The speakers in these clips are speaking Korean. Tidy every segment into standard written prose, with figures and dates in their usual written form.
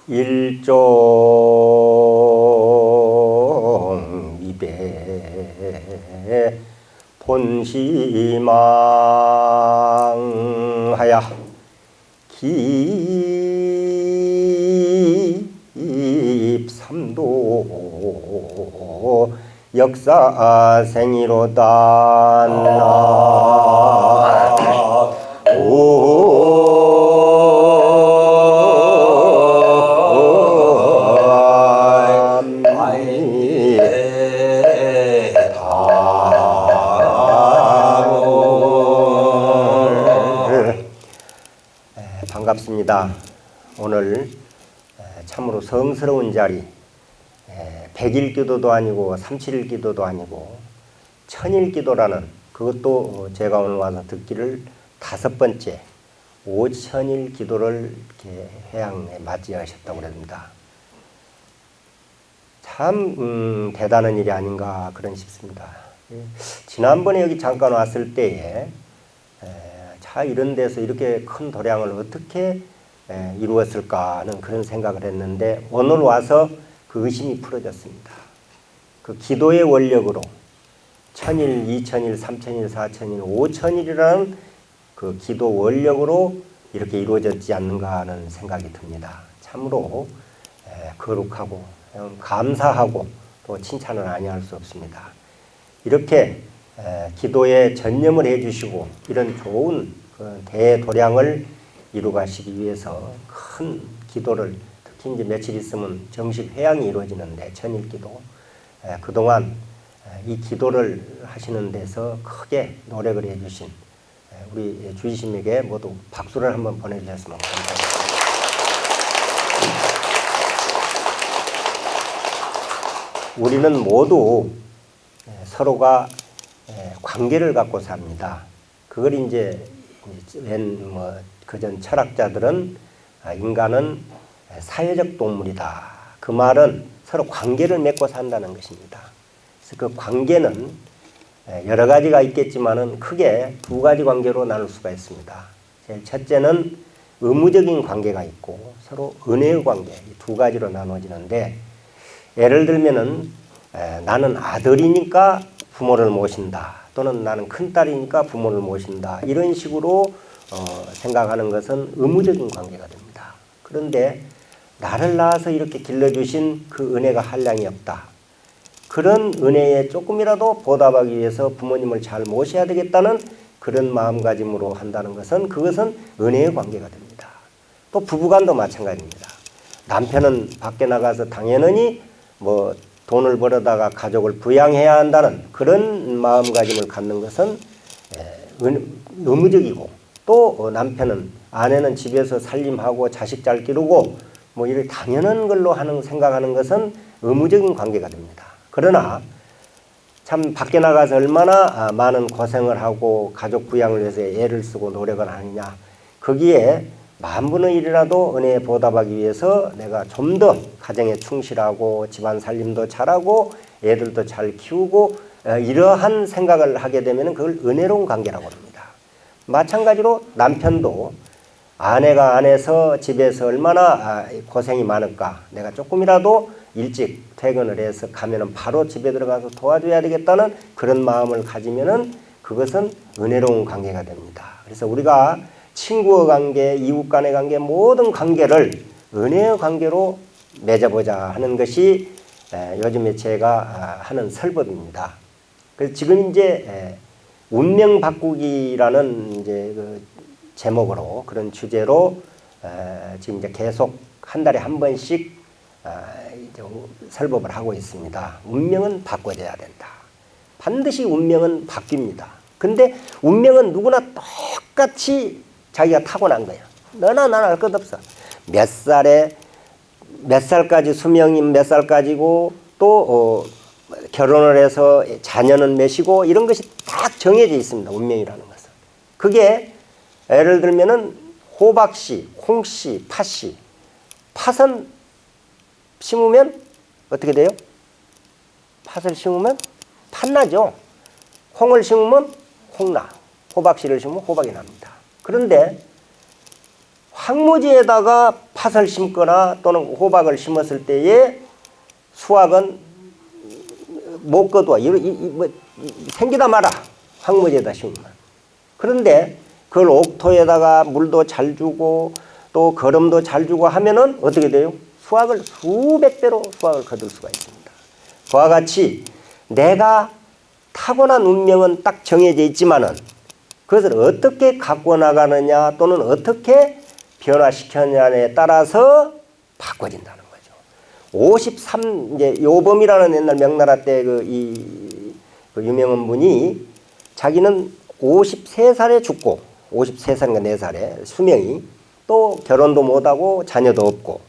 일종 미배 본시망하야 기입삼도 역사생이로다. 반갑습니다. 오늘 참으로 성스러운 자리, 100일 기도도 아니고 37일 기도도 아니고 천일 기도라는, 그것도 제가 오늘 와서 듣기를 5번째 5000일 기도를 이렇게 해양에 맞이하셨다고 그럽니다. 참 대단한 일이 아닌가 그런 싶습니다. 지난번에 여기 잠깐 왔을 때에 자 이런 데서 이렇게 큰 도량을 어떻게 이루었을까 하는 그런 생각을 했는데, 오늘 와서 그 의심이 풀어졌습니다. 그 기도의 원력으로 1000일, 2000일, 3000일, 4000일, 5000일이라는 그 기도 원력으로 이렇게 이루어졌지 않는가 하는 생각이 듭니다. 참으로 거룩하고 감사하고 또 칭찬을 아니할 수 없습니다. 이렇게 기도에 전념을 해주시고 이런 좋은 그 대도량을 이루가시기 위해서 큰 기도를, 특히 이제 며칠 있으면 정식 회양이 이루어지는데 천일기도, 그동안 이 기도를 하시는 데서 크게 노력을 해주신 우리 주지심에게 모두 박수를 한번 보내주셨으면 감사합니다. 우리는 모두 서로가 관계를 갖고 삽니다. 그걸 이제 그전 철학자들은 인간은 사회적 동물이다. 그 말은 서로 관계를 맺고 산다는 것입니다. 그래서 그 관계는 여러 가지가 있겠지만은 크게 2가지 관계로 나눌 수가 있습니다. 제일 첫째는 의무적인 관계가 있고 서로 은혜의 관계, 이 2가지로 나눠지는데, 예를 들면은 나는 아들이니까 부모를 모신다, 또는 나는 큰딸이니까 부모를 모신다, 이런 식으로 생각하는 것은 의무적인 관계가 됩니다. 그런데 나를 낳아서 이렇게 길러주신 그 은혜가 한량이 없다, 그런 은혜에 조금이라도 보답하기 위해서 부모님을 잘 모셔야 되겠다는 그런 마음가짐으로 한다는 것은, 그것은 은혜의 관계가 됩니다. 또 부부간도 마찬가지입니다. 남편은 밖에 나가서 당연히 돈을 벌어다가 가족을 부양해야 한다는 그런 마음가짐을 갖는 것은 의무적이고, 또 남편은, 아내는 집에서 살림하고 자식 잘 기르고 이렇게 당연한 걸로 생각하는 것은 의무적인 관계가 됩니다. 그러나 참 밖에 나가서 얼마나 많은 고생을 하고 가족 부양을 위해서 애를 쓰고 노력을 하느냐, 거기에 10,000분의 1이라도 은혜에 보답하기 위해서 내가 좀 더 가정에 충실하고 집안 살림도 잘하고 애들도 잘 키우고 이러한 생각을 하게 되면 그걸 은혜로운 관계라고 합니다. 마찬가지로 남편도 아내가 안에서 집에서 얼마나 고생이 많을까, 내가 조금이라도 일찍 퇴근을 해서 가면은 바로 집에 들어가서 도와줘야 되겠다는 그런 마음을 가지면은 그것은 은혜로운 관계가 됩니다. 그래서 우리가 친구의 관계, 이웃 간의 관계, 모든 관계를 은혜의 관계로 맺어보자 하는 것이 요즘에 제가 하는 설법입니다. 그래서 지금 이제 운명 바꾸기라는 이제 그 제목으로, 그런 주제로 지금 이제 계속 한 달에 한 번씩 이제 설법을 하고 있습니다. 운명은 바꿔져야 된다. 반드시 운명은 바뀝니다. 근데 운명은 누구나 똑같이 자기가 타고난 거예요. 너나 나나 할 것 없어. 몇 살까지 수명이 몇 살까지고, 또 결혼을 해서 자녀는 몇이고, 이런 것이 딱 정해져 있습니다. 운명이라는 것은. 그게 예를 들면은 호박씨, 콩씨, 팥씨. 팥은 심으면 어떻게 돼요? 팥을 심으면 팥나죠. 콩을 심으면 콩나. 호박씨를 심으면 호박이 납니다. 그런데 황무지에다가 팥을 심거나 또는 호박을 심었을 때에 수확은 못 거둬. 생기다 마라. 황무지에다 심으면. 그런데 그걸 옥토에다가 물도 잘 주고 또 거름도 잘 주고 하면은 어떻게 돼요? 수확을 수백 배로 수확을 거둘 수가 있습니다. 그와 같이 내가 타고난 운명은 딱 정해져 있지만은 그것을 어떻게 갖고 나가느냐 또는 어떻게 변화시켰느냐에 따라서 바꿔진다는 거죠. 53 이제 요범이라는 옛날 명나라 때 그 유명한 분이 자기는 53살에 죽고 53살인가 4살에 수명이 또 결혼도 못하고 자녀도 없고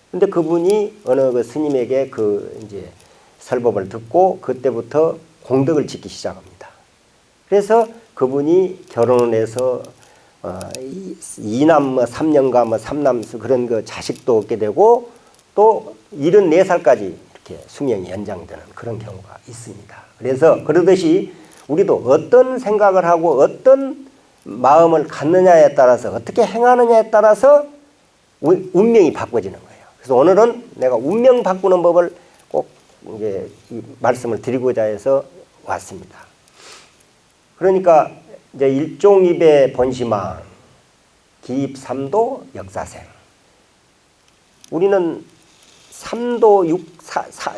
근데 그분이 어느 그 스님에게 그 이제 설법을 듣고 그때부터 공덕을 짓기 시작합니다. 그래서 그분이 결혼을 해서 2남 3년가 3남 그런 그 자식도 얻게 되고 또 74살까지 이렇게 수명이 연장되는 그런 경우가 있습니다. 그래서 그러듯이 우리도 어떤 생각을 하고 어떤 마음을 갖느냐에 따라서 어떻게 행하느냐에 따라서 운명이 바꿔지는 거예요. 그래서 오늘은 내가 운명 바꾸는 법을 꼭 이제 이 말씀을 드리고자 해서 왔습니다. 그러니까 이제 일종입의 본시망, 기입삼도 역사생. 우리는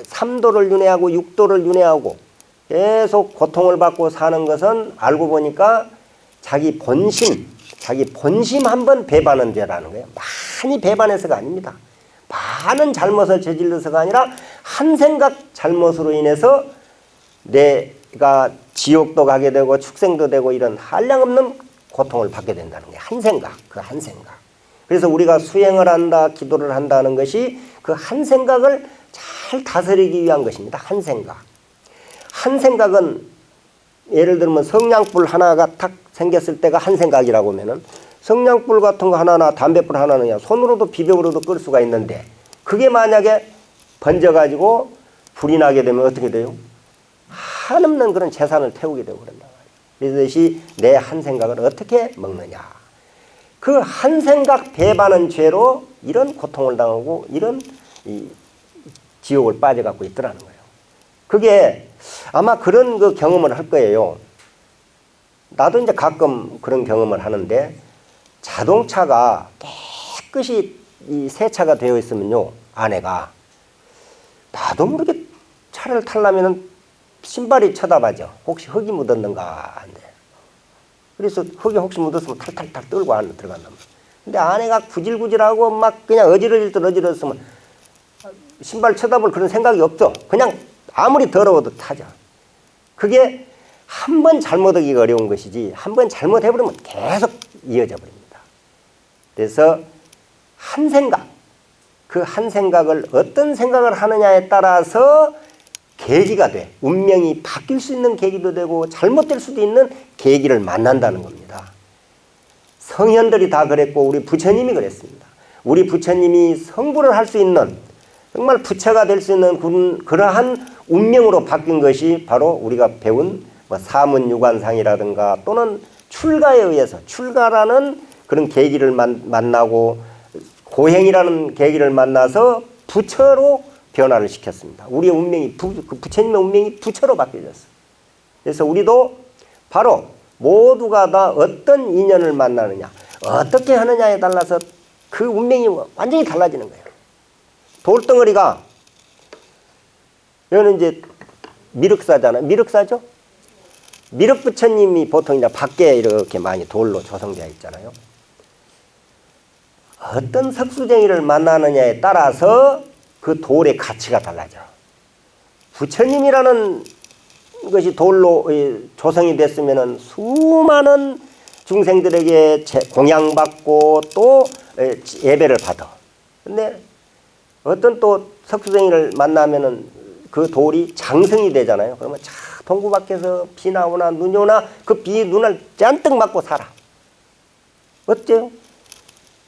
삼도를 윤회하고 육도를 윤회하고 계속 고통을 받고 사는 것은 알고 보니까 자기 본심 한번 배반한 죄라는 거예요. 많이 배반해서가 아닙니다. 많은 잘못을 저질러서가 아니라 한 생각 잘못으로 인해서 내가 지옥도 가게 되고 축생도 되고 이런 한량없는 고통을 받게 된다는 거예요. 한 생각, 그 한 생각. 그래서 우리가 수행을 한다, 기도를 한다는 것이 그 한 생각을 잘 다스리기 위한 것입니다. 한 생각. 한 생각은 예를 들면 성냥불 하나가 탁 생겼을 때가 한 생각이라고 하면은 성냥불 같은 거 하나나 담뱃불 하나는 손으로도 비벼으로도 끌 수가 있는데 그게 만약에 번져가지고 불이 나게 되면 어떻게 돼요? 한없는 그런 재산을 태우게 되고 그런단 말이에요. 그래서 내 한 생각을 어떻게 먹느냐. 그 한 생각 배반은 죄로 이런 고통을 당하고 이런 지옥을 빠져갖고 있더라는 거예요. 그게 아마 그런 그 경험을 할 거예요. 나도 이제 가끔 그런 경험을 하는데 자동차가 깨끗이 이 세차가 되어 있으면요. 아내가 나도 모르게 차를 타려면은 신발이 쳐다봐죠. 혹시 흙이 묻었는가 한데. 그래서 흙이 혹시 묻었으면 탈탈탈 떨고 안으로 들어간단 말이에요. 근데 아내가 구질구질하고 막 그냥 어지러졌으면 신발 쳐다볼 그런 생각이 없어. 그냥 아무리 더러워도 타죠. 그게 한 번 잘못하기가 어려운 것이지 한 번 잘못해버리면 계속 이어져 버립니다. 그래서 한 생각, 그 한 생각을 어떤 생각을 하느냐에 따라서 계기가 돼. 운명이 바뀔 수 있는 계기도 되고 잘못될 수도 있는 계기를 만난다는 겁니다. 성현들이 다 그랬고 우리 부처님이 그랬습니다. 우리 부처님이 성불을 할 수 있는 정말 부처가 될 수 있는 그러한 운명으로 바뀐 것이 바로 우리가 배운 사문유관상이라든가 또는 출가에 의해서 출가라는 그런 계기를 만나고 고행이라는 계기를 만나서 부처로 변화를 시켰습니다. 우리의 운명이 부처님의 운명이 부처로 바뀌어졌어요. 그래서 우리도 바로 모두가 다 어떤 인연을 만나느냐 어떻게 하느냐에 따라서 그 운명이 완전히 달라지는 거예요. 돌덩어리가 여기는 이제 미륵사잖아요. 미륵사죠? 미륵부처님이 보통 이제 밖에 이렇게 많이 돌로 조성되어 있잖아요. 어떤 석수쟁이를 만나느냐에 따라서 그 돌의 가치가 달라져. 부처님이라는 것이 돌로 조성이 됐으면은 수많은 중생들에게 공양받고 또 예배를 받아. 근데 어떤 또 석수쟁이를 만나면은 그 돌이 장성이 되잖아요. 그러면 자 동구 밖에서 비 나오나 눈이 오나 그 비 눈을 잔뜩 맞고 살아. 어때요?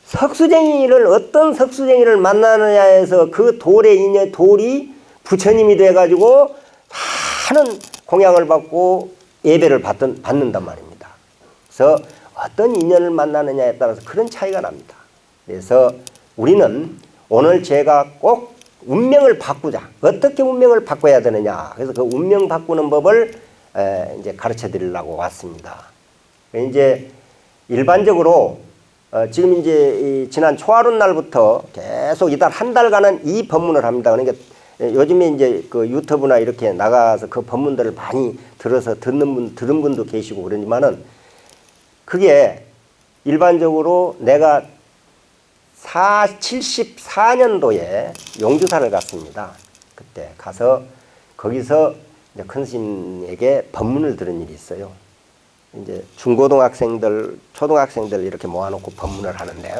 석수쟁이를 어떤 석수쟁이를 만나느냐에서 그 돌의 인연 돌이 부처님이 돼가지고 많은 공양을 받고 예배를 받는단 말입니다. 그래서 어떤 인연을 만나느냐에 따라서 그런 차이가 납니다. 그래서 우리는 오늘 제가 꼭 운명을 바꾸자. 어떻게 운명을 바꿔야 되느냐. 그래서 그 운명 바꾸는 법을 이제 가르쳐 드리려고 왔습니다. 이제 일반적으로 지금 이제 지난 초하룻 날부터 계속 이달 한 달간은 이 법문을 합니다. 그러니까 요즘에 이제 그 유튜브나 이렇게 나가서 그 법문들을 많이 들어서 들은 분도 계시고 그러지만은 그게 일반적으로 내가 74년도에 용주사를 갔습니다. 그때 가서 거기서 이제 큰 스님에게 법문을 들은 일이 있어요. 이제 중고등학생들, 초등학생들 이렇게 모아놓고 법문을 하는데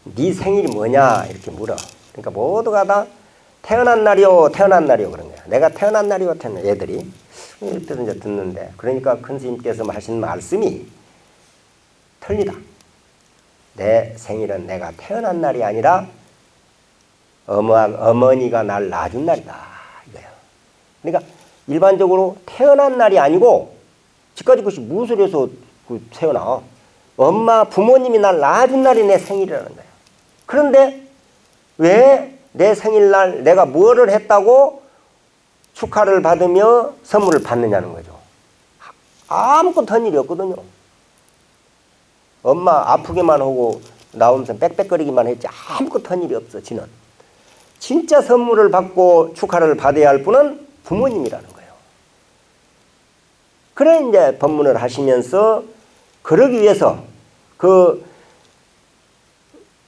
네 생일이 뭐냐 이렇게 물어. 그러니까 모두가 다 태어난 날이요, 태어난 날이요 그런 거야. 내가 태어난 날이요, 태어난 애들이 이때 이제 듣는데 그러니까 큰 스님께서 하신 말씀이 틀리다. 내 생일은 내가 태어난 날이 아니라 어머니가 날 낳아준 날이다 이거야. 그러니까 일반적으로 태어난 날이 아니고 지금까지 그것이 무슨 소리에서 태어나. 엄마 부모님이 날 낳아준 날이 내 생일이라는 거야. 그런데 왜 내 생일날 내가 뭐를 했다고 축하를 받으며 선물을 받느냐는 거죠. 아무것도 한 일이 없거든요. 엄마 아프게만 하고 나오면서 빽빽거리기만 했지 아무것도 한 일이 없어. 지는 진짜 선물을 받고 축하를 받아야 할 분은 부모님이라는 거예요. 그래 이제 법문을 하시면서 그러기 위해서 그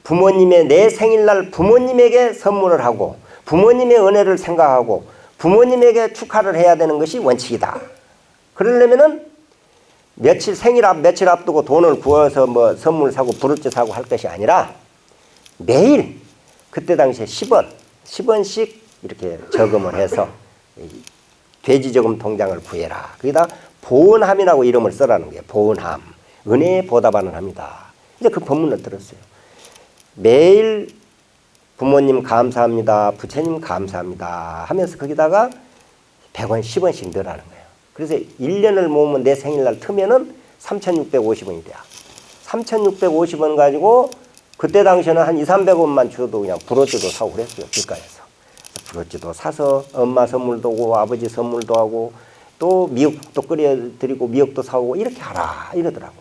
부모님의 내 생일날 부모님에게 선물을 하고 부모님의 은혜를 생각하고 부모님에게 축하를 해야 되는 것이 원칙이다. 그러려면은 며칠 앞두고 돈을 구워서 뭐 선물 사고 부르트 사고 할 것이 아니라 매일 그때 당시에 10원씩 이렇게 저금을 해서 돼지저금 통장을 구해라. 거기다 보은함이라고 이름을 써라는 거예요. 보은함. 은혜에 보답하는 합니다. 이제 그 법문을 들었어요. 매일 부모님 감사합니다. 부처님 감사합니다. 하면서 거기다가 100원, 10원씩 넣으라는 거예요. 그래서 1년을 모으면 내 생일날 트면은 3,650원이 돼요. 3,650원 가지고 그때 당시에는 한 200~300원만 줘도 그냥 브로치도 사고 그랬어요. 길가에서. 브로치도 사서 엄마 선물도 하고 아버지 선물도 하고 또 미역국도 끓여드리고 미역도 사오고 이렇게 하라 이러더라고.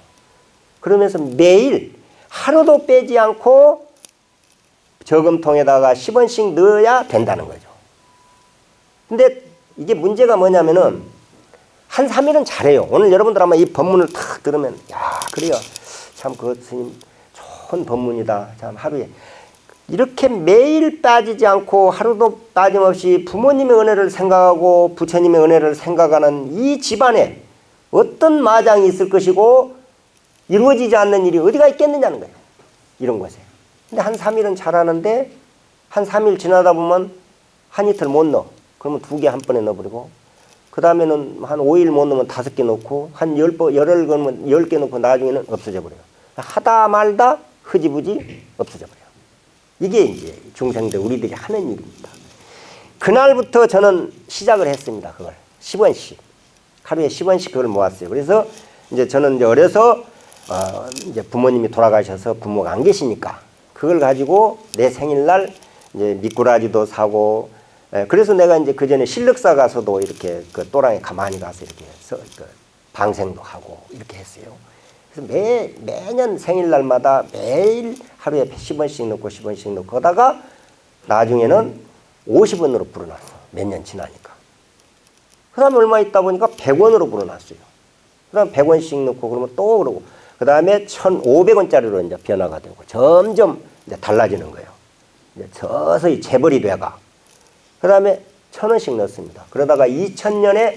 그러면서 매일 하루도 빼지 않고 저금통에다가 10원씩 넣어야 된다는 거죠. 근데 이게 문제가 뭐냐면은 한 3일은 잘해요. 오늘 여러분들 아마 이 법문을 탁 들으면 야 그래요. 참 그 스님 좋은 법문이다. 참 하루에 이렇게 매일 빠지지 않고 하루도 빠짐없이 부모님의 은혜를 생각하고 부처님의 은혜를 생각하는 이 집안에 어떤 마장이 있을 것이고 이루어지지 않는 일이 어디가 있겠느냐는 거예요. 이런 것에. 근데 한 3일은 잘하는데 한 3일 지나다 보면 한 이틀 못 넣어. 그러면 2개 한 번에 넣어버리고 그 다음에는 한 5일 못 넣으면 5개 넣고 한 열흘 그러면 10개 넣고 나중에는 없어져 버려요. 하다 말다 흐지부지 없어져 버려요. 이게 이제 중생들 우리들이 하는 일입니다. 그날부터 저는 시작을 했습니다. 그걸 10원씩 하루에 10원씩 그걸 모았어요. 그래서 이제 저는 이제 어려서 이제 부모님이 돌아가셔서 부모가 안 계시니까 그걸 가지고 내 생일날 이제 미꾸라지도 사고 그래서 내가 이제 그 전에 실력사 가서도 이렇게 그 또랑에 가만히 가서 이렇게 해서 그 방생도 하고 이렇게 했어요. 그래서 매년 생일날마다 매일 하루에 10원씩 넣고 10원씩 넣고 하다가 나중에는 50원으로 불어났어. 몇 년 지나니까. 그 다음에 얼마 있다 보니까 100원으로 불어났어요. 그 다음에 100원씩 넣고 그러면 또 그러고 그 다음에 1,500원짜리로 이제 변화가 되고 점점 이제 달라지는 거예요. 이제 서서히 재벌이 돼가. 그 다음에 1,000원씩 넣습니다. 그러다가 2000년에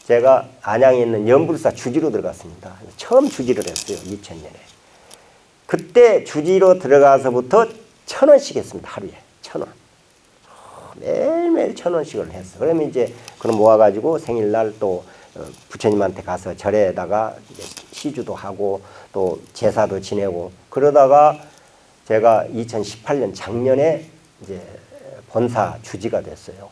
제가 안양에 있는 연불사 주지로 들어갔습니다. 처음 주지를 했어요. 2000년에. 그때 주지로 들어가서부터 1,000원씩 했습니다. 하루에 1,000원. 매일매일 1,000원씩을 했어. 그러면 이제 그럼 모아가지고 생일날 또 부처님한테 가서 절에다가 시주도 하고 또 제사도 지내고 그러다가 제가 2018년 작년에 이제 본사 주지가 됐어요.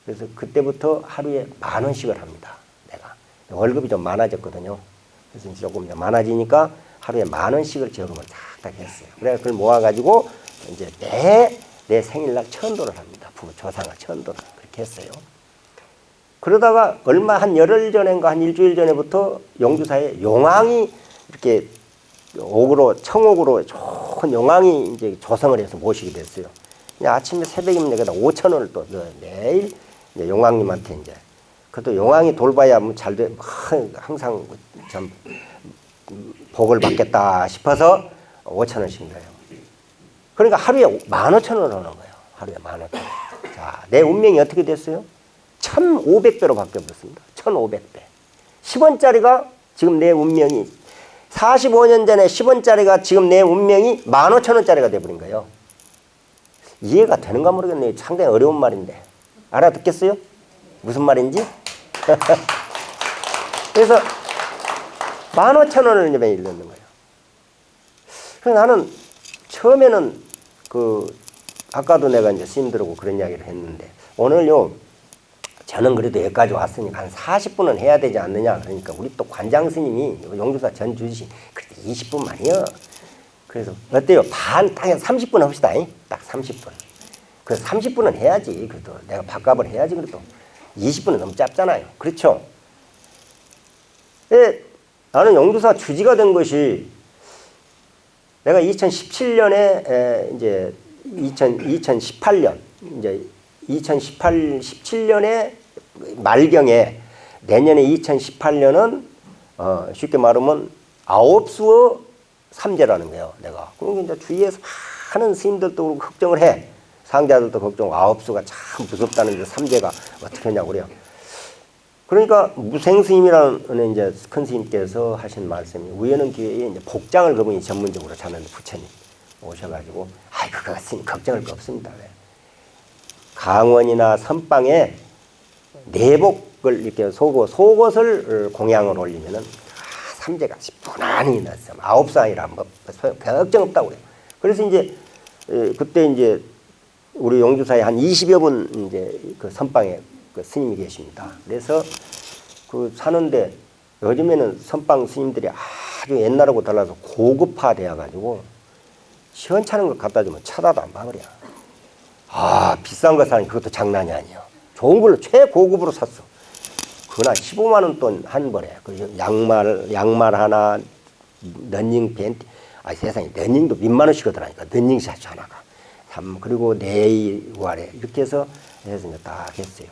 그래서 그때부터 하루에 10,000원씩을 합니다. 내가 월급이 좀 많아졌거든요. 그래서 조금 많아지니까 하루에 10,000원씩을 저금을 다 탁탁 했어요. 그래서 그걸 모아가지고 이제 내 생일날 천도를 합니다. 부모 조상을 천도를 그렇게 했어요. 그러다가 얼마 한 열흘 전인가 한 일주일 전에부터 용주사에 용왕이 이렇게 청옥으로 좋은 용왕이 이제 조성을 해서 모시게 됐어요. 아침에 새벽이면 내가 5,000원을 또 매일 이제 용왕님한테 이제 그래도 용왕이 돌봐야 잘 돼. 항상 참 복을 받겠다 싶어서 5,000원씩 넣어요. 그러니까 하루에 15,000원을 하는 거예요. 하루에 15,000원. 자, 내 운명이 어떻게 됐어요? 1,500배로 바뀌어버렸습니다. 1,500배. 10원짜리가 지금 내 운명이 45년 전에 10원짜리가 지금 내 운명이 15,000원짜리가 돼버린 거예요. 이해가 되는가 모르겠네요. 상당히 어려운 말인데. 알아듣겠어요? 무슨 말인지? 그래서 15,000원을 이제 매일 넣는 거예요. 그래서 나는 처음에는 아까도 내가 이제 스님들하고 그런 이야기를 했는데 오늘요 저는 그래도 여기까지 왔으니까 한 40분은 해야 되지 않느냐. 그러니까 우리 또 관장 스님이 용주사 전 주지 그래도 20분만이요. 그래서 어때요? 딱 30분 합시다. 딱 30분. 그래서 30분은 해야지. 그래도 내가 밥값을 해야지. 그래도 20분은 너무 짧잖아요. 그렇죠? 나는 용주사 주지가 된 것이 내가 2017년에 이제 2018년 이제 17년에 말경에 내년에 2018년은 쉽게 말하면 아홉수어 삼재라는 거예요. 내가. 그럼 이제 주위에서 많은 스님들도 걱정을 해. 상자들도 걱정. 아홉수가 참 무섭다는 삼재가 어떻게 하냐고 그래요. 그러니까 무생 스님이라는 이제 큰 스님께서 하신 말씀이 우연한 기회에 이제 복장을 그분이 전문적으로 찾는 부처님 오셔가지고 그거 스님 걱정할 거 없습니다. 강원이나 선방에 내복을 이렇게 속옷을 공양을 올리면은 삼재가 무난히 났어. 9수 아니라 뭐 걱정 없다고 그래요. 그래서 이제 그때 이제 우리 용주사에 한 20여 분 이제 그 선방에 그 스님이 계십니다. 그래서 사는데 요즘에는 선방 스님들이 아주 옛날하고 달라서 고급화되어 가지고 시원찮은 걸 갖다 주면 쳐다도 안 봐버려. 비싼 거 사니 그것도 장난이 아니에요. 좋은 걸로 최고급으로 샀어. 그날 15만 원 돈 한 벌에. 양말 하나, 러닝 팬티. 세상에 러닝도 몇만 원씩 하더라니까. 러닝 셔츠 하나가. 그리고 네일와래 이렇게 해서 이제 딱 했어요.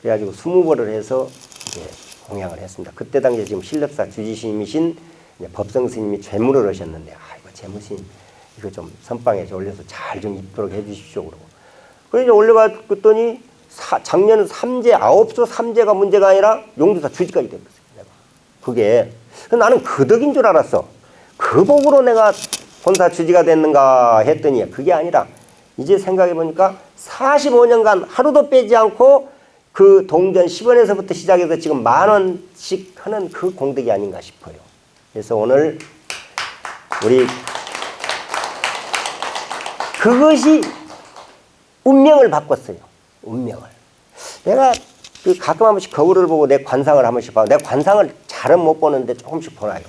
그래가지고 20벌을 해서 이제 공양을 했습니다. 그때 당시에 지금 신력사 주지스님이신 법성 스님이 죄물을 하셨는데, 이거 재무스님 이거 좀 선방에 올려서 잘 좀 입도록 해주십시오. 그러고. 그래서 올려갔더니 작년 9수 삼재가 문제가 아니라 용주사 주지까지 된 거예요. 내가. 그게 나는 그 덕인 줄 알았어. 그 복으로 내가 본사 주지가 됐는가 했더니 그게 아니라 이제 생각해 보니까 45년간 하루도 빼지 않고 그 동전 10원에서부터 시작해서 지금 10,000원씩 하는 그 공덕이 아닌가 싶어요. 그래서 오늘 우리 그것이 운명을 바꿨어요. 운명을. 내가 가끔 한 번씩 거울을 보고 내 관상을 한 번씩 봐. 내 관상을 잘은 못 보는데 조금씩 보나요.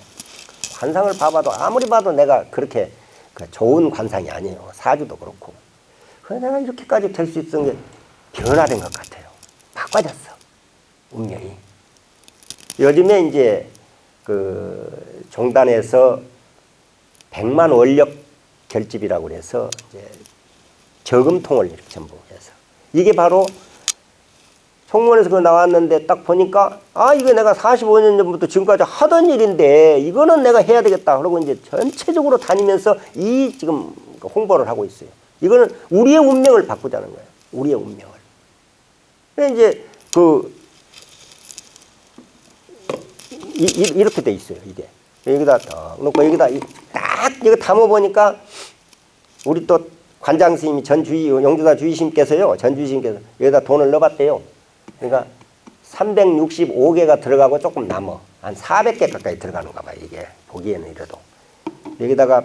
관상을 봐봐도 아무리 봐도 내가 그렇게 좋은 관상이 아니에요. 사주도 그렇고. 그래서 내가 이렇게까지 될 수 있었던 게 변화된 것 같아요. 바꿔졌어. 운명이. 요즘에 이제 종단에서 100만 원력 결집이라고 그래서 이제 저금통을 이렇게 전부 해서 이게 바로 총무원에서 그거 나왔는데 딱 보니까 이거 내가 45년 전부터 지금까지 하던 일인데 이거는 내가 해야 되겠다. 그러고 이제 전체적으로 다니면서 지금 홍보를 하고 있어요. 이거는 우리의 운명을 바꾸자는 거예요. 우리의 운명을. 근데 이제 이렇게 돼 있어요. 이게 여기다 놓고 여기다 딱 이거 담아 보니까 우리 또 관장 스님이 용주사 주의심께서요. 전 주의심께서 여기다 돈을 넣어봤대요. 그러니까 365개가 들어가고 조금 남어. 한 400개 가까이 들어가는가 봐요. 이게 보기에는 이래도. 여기다가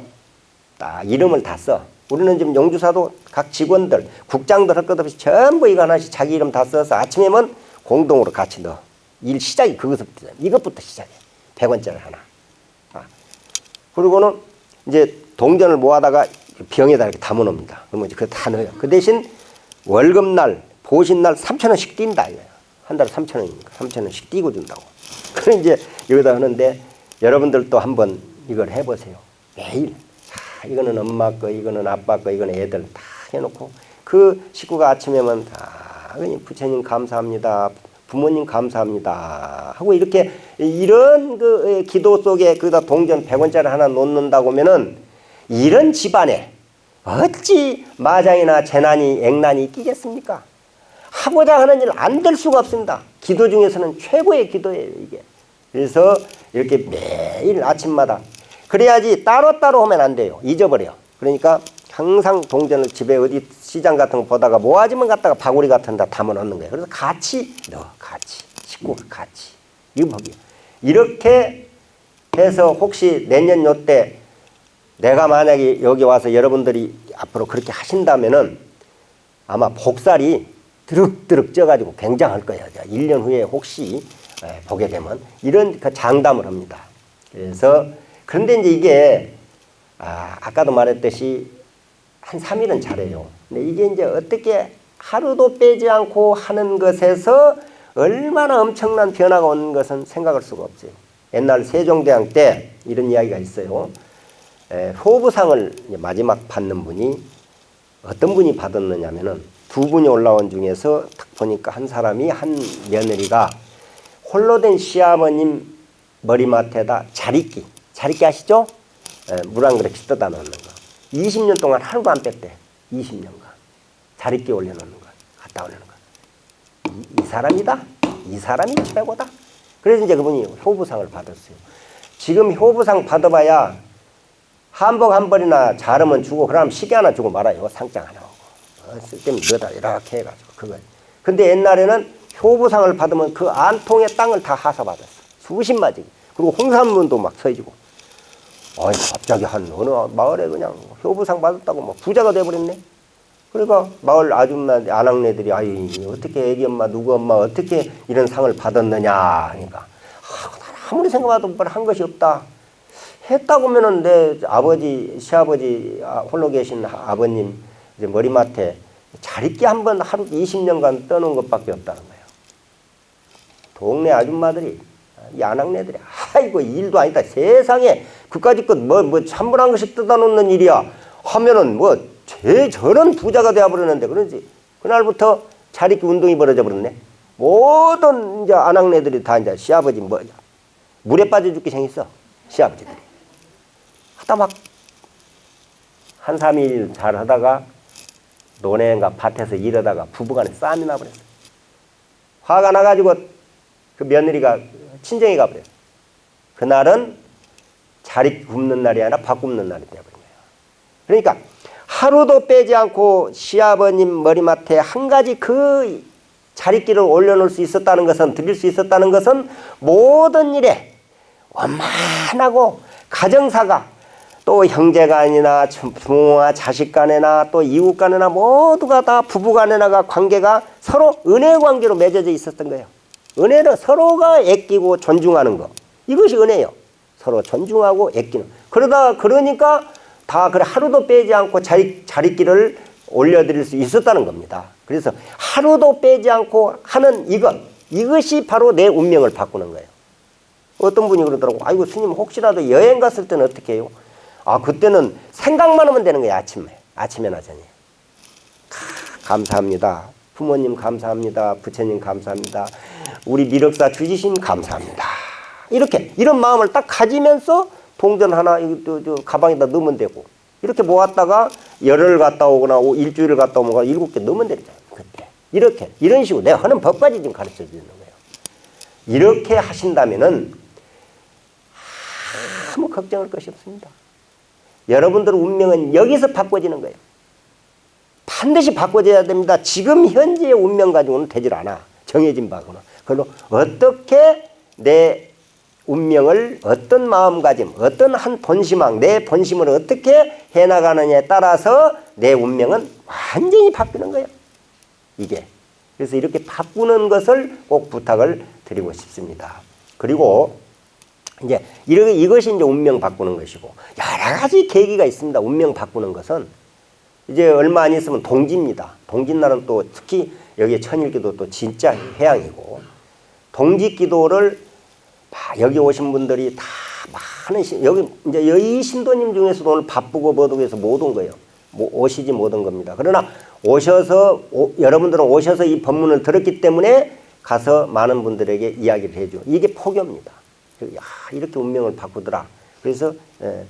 딱 이름을 다 써. 우리는 지금 용주사도 각 직원들, 국장들 할 것 없이 전부 이거 하나씩 자기 이름 다 써서 아침에면 공동으로 같이 넣어. 일 시작이 그것부터 시작해. 100원짜리 하나. 그리고는 이제 동전을 모아다가 병에다 이렇게 담아놓습니다. 그러면 그거 다 넣어요. 그 대신 월급날, 보신날 3,000원씩 띈다 이거예요. 한 달에 3,000원이니까 3,000원씩 띄고 준다고. 그래 이제 여기다 하는데 여러분들도 한번 이걸 해보세요. 매일 이거는 엄마 거, 이거는 아빠 거, 이거는 애들 다 해놓고 그 식구가 아침에 오면 다 부처님 감사합니다. 부모님 감사합니다. 하고 이렇게 이런 그 기도 속에 거기다 동전 100원짜리 하나 놓는다고 하면은 이런 집안에 어찌 마장이나 재난이 액난이 끼겠습니까? 하고자 하는 일 안 될 수가 없습니다. 기도 중에서는 최고의 기도예요, 이게. 그래서 이렇게 매일 아침마다 그래야지 따로따로 하면 안 돼요. 잊어버려. 그러니까 항상 동전을 집에 어디 시장 같은 거 보다가 모아지면 갖다가 바구니 같은 데 담아 놓는 거예요. 그래서 같이 넣어. 같이. 식구가 같이. 이거 보기요. 이렇게 해서 혹시 내년 요때 내가 만약에 여기 와서 여러분들이 앞으로 그렇게 하신다면은 아마 복살이 드륵드륵 쪄가지고 굉장할 거예요. 1년 후에 혹시 보게 되면 이런 그 장담을 합니다. 그래서 그런데 이제 이게 아까도 말했듯이 한 3일은 잘해요. 근데 이게 이제 어떻게 하루도 빼지 않고 하는 것에서 얼마나 엄청난 변화가 오는 것은 생각할 수가 없어요. 옛날 세종대왕 때 이런 이야기가 있어요. 효부상을 마지막 받는 분이 어떤 분이 받았느냐면은 두 분이 올라온 중에서 딱 보니까 한 사람이 한 며느리가 홀로 된 시아버님 머리맡에다 자릿기 아시죠? 물 한 그릇 떠다 놓는 거. 20년 동안 하루도 안 뺐대. 20년간. 자릿기 올려놓는 거. 갖다 올려놓는 거. 이 사람이다. 이 사람이 최고다. 그래서 이제 그분이 효부상을 받았어요. 지금 효부상 받아봐야 한복 한 벌이나 자르면 주고 그러면 시계 하나 주고 말아요. 상장 하나 오고. 쓸데없는 넣어다 이렇게 해가지고 그걸. 근데 옛날에는 효부상을 받으면 그 안통의 땅을 다 하사받았어. 수십마지. 그리고 홍삼문도 막 서해지고. 갑자기 한 어느 마을에 그냥 효부상 받았다고 막 부자가 돼버렸네. 그러니까 마을 아줌마 아낙네들이 어떻게 애기 엄마 누구 엄마 어떻게 이런 상을 받았느냐 하니까 아무리 생각해도 뭘 한 것이 없다. 했다고 하면은 내 아버지 시아버지 홀로 계신 아버님 이제 머리맡에 자릿기 한 번 하루 20년간 떠놓은 것밖에 없다는 거예요. 동네 아줌마들이 이 아낙네들이 아이고 일도 아니다. 세상에 그까짓 것 뭐 찬물 것씩 뜯어 놓는 일이야 하면은 저런 부자가 되어버렸는데 그러지. 그날부터 자릿기 운동이 벌어져 버렸네. 모든 이제 아낙네들이 다 이제 시아버지 물에 빠져 죽게 생겼어. 시아버지들이 하다 막 한 3일 잘 하다가 논에인가 밭에서 일하다가 부부간에 싸움이 나버렸어. 화가 나가지고 그 며느리가 친정에 가버렸어. 그날은 자리 굽는 날이 아니라 밥 굽는 날이 되어버린 거예요. 그러니까 하루도 빼지 않고 시아버님 머리맡에 한 가지 그 자릿기를 올려놓을 수 있었다는 것은 드릴 수 있었다는 것은 모든 일에 원만하고 가정사가 또 형제간이나 부모와 자식간이나 또 이웃간이나 모두가 다 부부간이나가 관계가 서로 은혜 관계로 맺어져 있었던 거예요. 은혜는 서로가 애끼고 존중하는 거. 이것이 은혜예요. 서로 존중하고 애끼는. 그러니까 다 그래 하루도 빼지 않고 자릿기를 올려드릴 수 있었다는 겁니다. 그래서 하루도 빼지 않고 하는 이것이 바로 내 운명을 바꾸는 거예요. 어떤 분이 그러더라고. 아이고 스님 혹시라도 여행 갔을 때는 어떻게 해요? 그때는 생각만 하면 되는 거예요. 아침에나 저녁에. 감사합니다. 부모님 감사합니다. 부처님 감사합니다. 우리 미륵사 주지신 감사합니다. 이런 마음을 딱 가지면서 동전 하나 가방에다 넣으면 되고 이렇게 모았다가 열흘 갔다 오거나 일주일을 갔다 오거나 7개 넣으면 되잖아요. 그때 이런 식으로 내가 하는 법까지 지금 가르쳐 주는 거예요. 이렇게 하신다면은 아무 걱정할 것이 없습니다. 여러분들의 운명은 여기서 바꿔지는 거예요. 반드시 바꿔져야 됩니다. 지금 현재의 운명 가지고는 되질 않아. 정해진 바거나. 그걸로 어떻게 내 운명을 어떤 마음가짐, 어떤 한 본심왕, 내 본심을 어떻게 해나가느냐에 따라서 내 운명은 완전히 바뀌는 거예요. 이게. 그래서 이렇게 바꾸는 것을 꼭 부탁을 드리고 싶습니다. 그리고 이제 이것이 이제 운명 바꾸는 것이고, 여러 가지 계기가 있습니다. 운명 바꾸는 것은 이제 얼마 안 있으면 동지입니다. 동짓날은 또 특히 여기 천일기도 또 진짜 해양이고, 동짓기도를 여기 오신 분들이 다 많은 여기 이제 이 신도님 중에서도 오늘 바쁘고 뭐도 해서 못 온 거예요. 오시지 못한 겁니다. 그러나 오셔서 여러분들은 오셔서 이 법문을 들었기 때문에 가서 많은 분들에게 이야기를 해줘. 이게 포교입니다. 야, 이렇게 운명을 바꾸더라. 그래서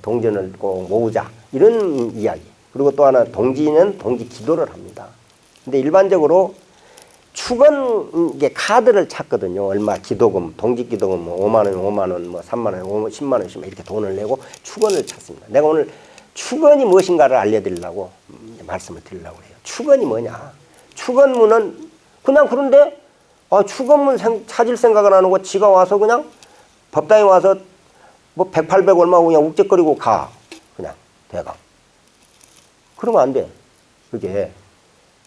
동전을 꼭 모으자 이런 이야기. 그리고 또 하나 동지는 동지 기도를 합니다. 근데 일반적으로 축은 이게 카드를 찾거든요. 얼마 기도금, 동지 기도금 뭐 5만 원, 5만 원, 뭐 3만 원, 10만 원씩 이렇게 돈을 내고 축원을 찾습니다. 내가 오늘 축원이 무엇인가를 알려드리려고 말씀을 드리려고 해요. 축원이 뭐냐? 축원문은 그냥 그런데 축원문 찾을 생각은 안 하고 지가 와서 그냥 법당에 와서 뭐 100, 800 얼마 그냥 욱적거리고 가. 그냥 대강. 그러면 안 돼. 그게.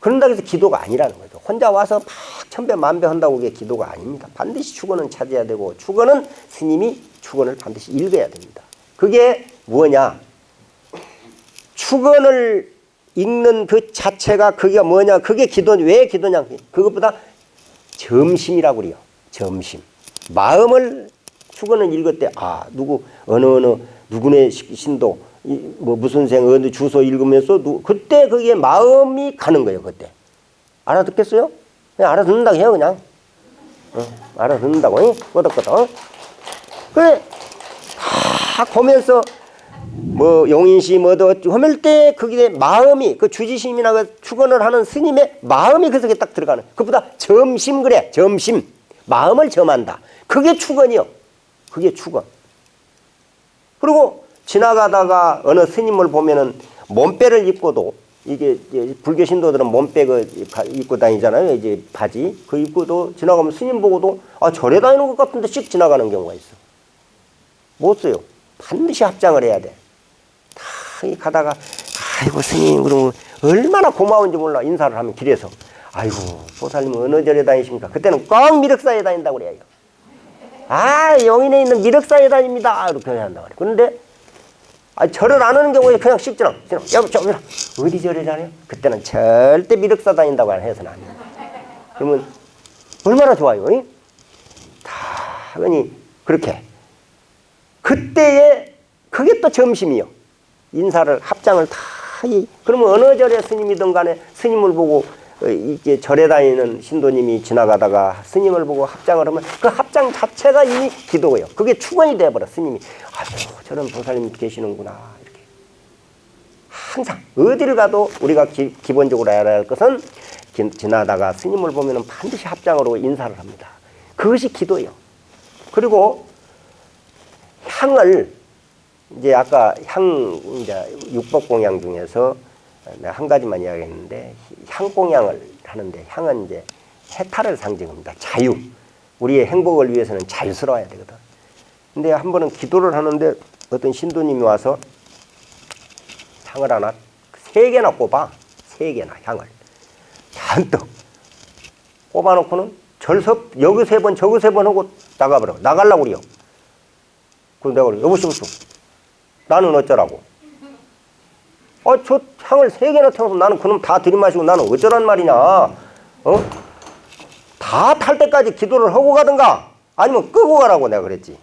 그런다고 해서 기도가 아니라는 거죠. 혼자 와서 막 천배 만배 한다고 그게 기도가 아닙니다. 반드시 축원은 찾아야 되고, 축원은 스님이 축원을 반드시 읽어야 됩니다. 그게 뭐냐? 축원을 읽는 그 자체가 그게 뭐냐? 그게 기도, 왜 기도냐? 그것보다 점심이라고 그래요. 점심. 마음을 축원을 읽을 때, 누구네 신도, 뭐 무슨 생, 어느 주소 읽으면서, 그때 그게 마음이 가는 거예요, 그때. 알아듣겠어요? 그냥 알아듣는다고 해요, 그냥. 알아듣는다고, 끄덕끄덕. 그래, 다 보면서, 뭐, 용인시, 뭐도, 하면 때, 그게 마음이, 그 주지심이나 그 축원을 하는 스님의 마음이 그 속에 딱 들어가는. 그보다 점심, 그래, 점심. 마음을 점한다. 그게 축원이요. 그게 축원. 그리고 지나가다가 어느 스님을 보면은 몸빼를 입고도, 이게 불교 신도들은 몸빼 입고 다니잖아요. 이제 바지. 그 입고도 지나가면 스님 보고도 절에 다니는 것 같은데 씩 지나가는 경우가 있어. 못 써요. 반드시 합장을 해야 돼. 다 가다가 아이고 스님 그러면 얼마나 고마운지 몰라. 인사를 하면 길에서 아이고 보살님 어느 절에 다니십니까? 그때는 꼭 미륵사에 다닌다고 그래요. 용인에 있는 미륵사에 다닙니다. 이렇게 한다고 그래. 그런데 절을 안 하는 경우에 그냥 씩 지나. 여보, 어디 절에 다녀요? 그때는 절대 미륵사 다닌다고 해서는 안 돼요. 그러면 얼마나 좋아요. 당연히 그렇게. 그때에 그게 또 점심이요. 인사를 합장을 다 그러면 어느 절에 스님이든 간에 스님을 보고 이제 절에 다니는 신도님이 지나가다가 스님을 보고 합장을 하면 그 합장 자체가 이미 기도예요. 그게 축원이 돼버려. 스님이 저런 보살님 계시는구나 이렇게. 항상 어디를 가도 우리가 기본적으로 알아야 할 것은 지나다가 스님을 보면은 반드시 합장으로 인사를 합니다. 그것이 기도예요. 그리고 향을 이제 아까 이제 육법공양 중에서 내가 한 가지만 이야기했는데 향공양을 하는데 향은 이제 해탈을 상징합니다. 자유. 우리의 행복을 위해서는 자유스러워야 되거든. 근데 한 번은 기도를 하는데 어떤 신도님이 와서 향을 하나 3개나 꼽아. 3개나 향을. 잔뜩 꼽아놓고는 절섭 여기 3번 저기 3번 하고 나가버려. 나가려고 그래요. 그래서 내가 그래. 여보시오. 나는 어쩌라고. 저 향을 3개나 태워서 나는 그놈 다 들이마시고 나는 어쩌란 말이냐. 다 탈 때까지 기도를 하고 가든가 아니면 끄고 가라고 내가 그랬지.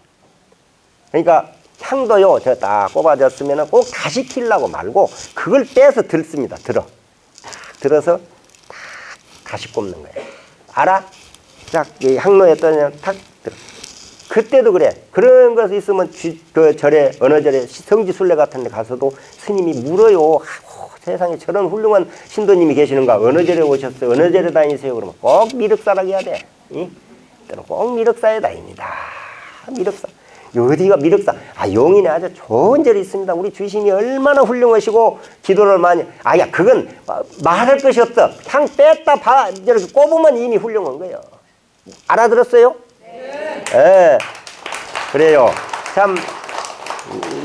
그러니까 향도요, 저 딱 꼽아졌으면 꼭 다시 키려고 말고 그걸 빼서 들습니다. 들어서 다시 꼽는 거예요. 알아? 딱 향로에 떠면 탁 들어. 그때도 그래. 그런 것이 있으면 그 절에 어느 절에 성지순례 같은 데 가서도 스님이 물어요. 세상에 저런 훌륭한 신도님이 계시는가? 어느 절에 오셨어요? 어느 절에 다니세요? 그러면 꼭 미륵사라고 해야 돼. 때는 꼭 미륵사에 다닙니다. 미륵사. 어디가 미륵사? 용인에 아주 좋은 절이 있습니다. 우리 주심이 얼마나 훌륭하시고 기도를 많이. 그건 말할 것이 없어. 향 뺐다 이렇게 꼽으면 이미 훌륭한 거예요. 알아들었어요? 네. 그래요. 참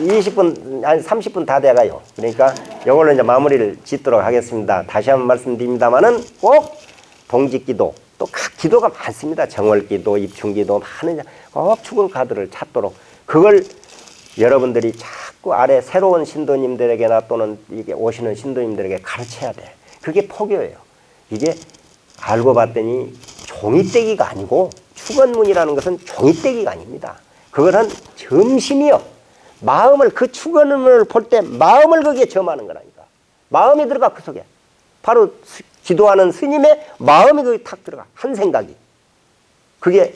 20분 아니 30분 다 돼가요. 그러니까 이걸로 이제 마무리를 짓도록 하겠습니다. 다시 한번 말씀드립니다만은 꼭 동짓기도 또 각 기도가 많습니다. 정월기도, 입춘기도 많은 꼭 축원 카드를 찾도록 그걸 여러분들이 자꾸 아래 새로운 신도님들에게나 또는 이게 오시는 신도님들에게 가르쳐야 돼. 그게 포교예요. 이게 알고 봤더니 종이떼기가 아니고 축원문이라는 것은 종이떼기가 아닙니다. 그것은 점심이요. 마음을 그 축원문을 볼 때 마음을 거기에 점하는 거라니까. 마음이 들어가 그 속에. 바로 기도하는 스님의 마음이 거기 탁 들어가. 한 생각이. 그게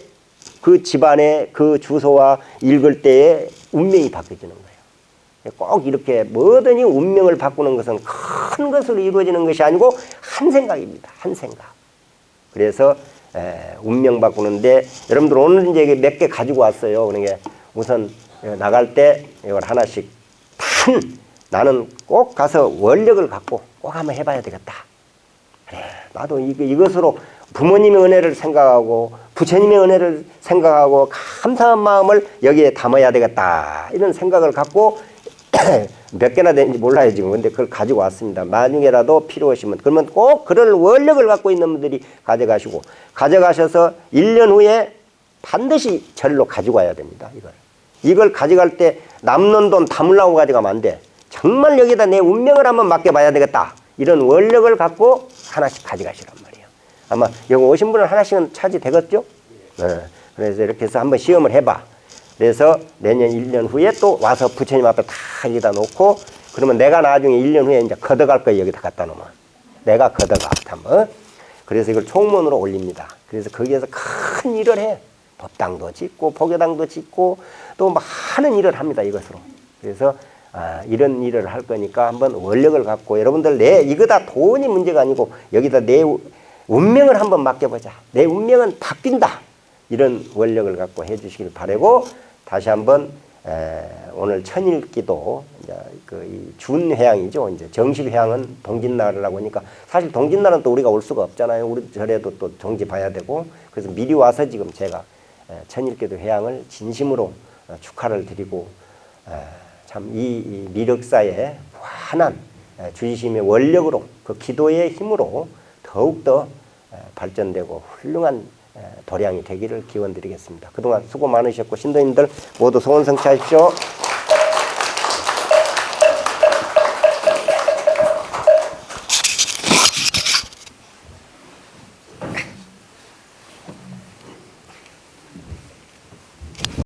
그 집안의 그 주소와 읽을 때의 운명이 바뀌어지는 거예요. 꼭 이렇게 뭐든지 운명을 바꾸는 것은 큰 것으로 이루어지는 것이 아니고 한 생각입니다. 한 생각. 그래서 운명 바꾸는데 여러분들 오늘 이제 몇 개 가지고 왔어요. 그러니까 우선 나갈 때 이걸 하나씩 나는 꼭 가서 원력을 갖고 꼭 한번 해봐야 되겠다. 그래, 나도 이것으로 부모님의 은혜를 생각하고 부처님의 은혜를 생각하고 감사한 마음을 여기에 담아야 되겠다. 이런 생각을 갖고 몇 개나 되는지 몰라요 지금. 근데 그걸 가지고 왔습니다. 만약에라도 필요하시면 그러면 꼭 그럴 원력을 갖고 있는 분들이 가져가시고 가져가셔서 1년 후에 반드시 절로 가지고 와야 됩니다. 이걸 가져갈 때 남는 돈 담으려고 가져가면 안 돼. 정말 여기다 내 운명을 한번 맡겨봐야 되겠다. 이런 원력을 갖고 하나씩 가져가시란 말이에요. 아마 여기 오신 분은 하나씩은 차지되겠죠? 네. 그래서 이렇게 해서 한번 시험을 해봐. 그래서 내년 1년 후에 또 와서 부처님 앞에 다 여기다 놓고 그러면 내가 나중에 1년 후에 이제 걷어갈 거예요. 여기다 갖다 놓으면. 내가 걷어가. 한번. 그래서 이걸 총문으로 올립니다. 그래서 거기에서 큰 일을 해. 법당도 짓고 법요당도 짓고 또 많은 일을 합니다. 이것으로. 그래서 이런 일을 할 거니까 한번 원력을 갖고 여러분들 이거 다 돈이 문제가 아니고 여기다 내 운명을 한번 맡겨보자. 내 운명은 바뀐다. 이런 원력을 갖고 해주시길 바라고 다시 한번 오늘 천일기도 그 준회양이죠. 이제 정실회양은 동짓날이라고 하니까 사실 동짓날은 또 우리가 올 수가 없잖아요. 우리 절에도 또 정지 봐야 되고 그래서 미리 와서 지금 제가 천일기도 회양을 진심으로 축하를 드리고 참 이 미륵사의 무한한 주의심의 원력으로 그 기도의 힘으로 더욱더 발전되고 훌륭한 도량이 되기를 기원드리겠습니다. 그동안 수고 많으셨고 신도님들 모두 소원 성취하십시오.